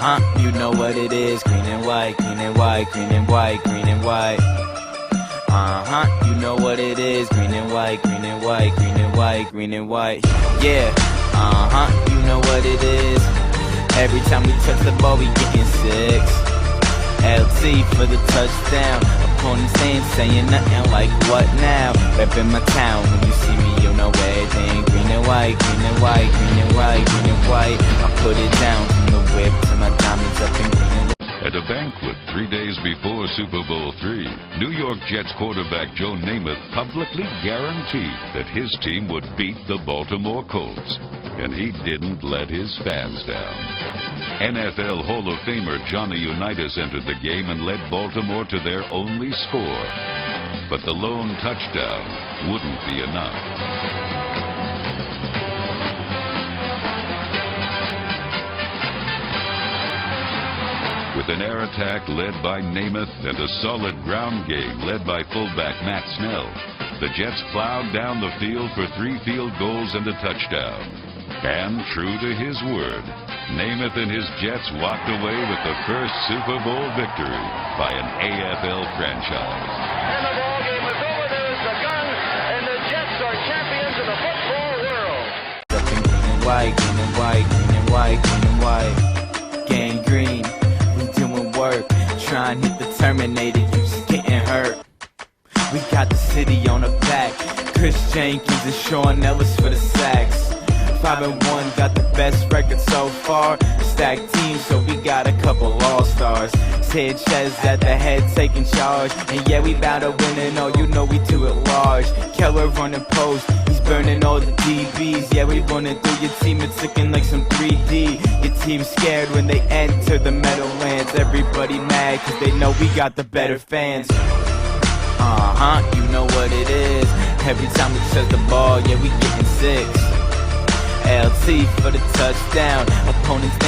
You know what it is, green and white, green and white, green and white, green and white. You know what it is, green and white, green and white, green and white, green and white. Yeah, you know what it is. Every time we touch the ball, we getting 6. LT for the touchdown. Opponents ain't saying nothing like what now. Reppin' my town, when you see me, you know everything. Green and white, green and white, green and white, green and white. I put it down from the whip to my diamonds up in green and white. At a banquet 3 days before Super Bowl III, New York Jets quarterback Joe Namath publicly guaranteed that his team would beat the Baltimore Colts. And he didn't let his fans down. NFL Hall of Famer Johnny Unitas entered the game and led Baltimore to their only score. But the lone touchdown wouldn't be enough. With an air attack led by Namath and a solid ground game led by fullback Matt Snell, the Jets plowed down the field for 3 field goals and a touchdown. And true to his word, Namath and his Jets walked away with the first Super Bowl victory by an AFL franchise. And the ball game is over. There's the gun, and the Jets are champions of the football world. Up in green and white, green and white, green and white, green and white. Gang green, we doing work. Try and hit the Terminator, you just getting hurt. We got the city on our back. Chris Jenkins and Sean Ellis for the sacks. 5-1, got the best record so far. Stacked team, so we got a couple all-stars. Sanchez at the head taking charge. And yeah, we bout to win it all, you know we do it large. Keller running post, he's burning all the DBs. Yeah, we running through your team, it's looking like some 3D. Your team's scared when they enter the Meadowlands. Everybody mad, cause they know we got the better fans. You know what it is. Every time we touch the ball, yeah, we getting 6. LT for the touchdown. Opponents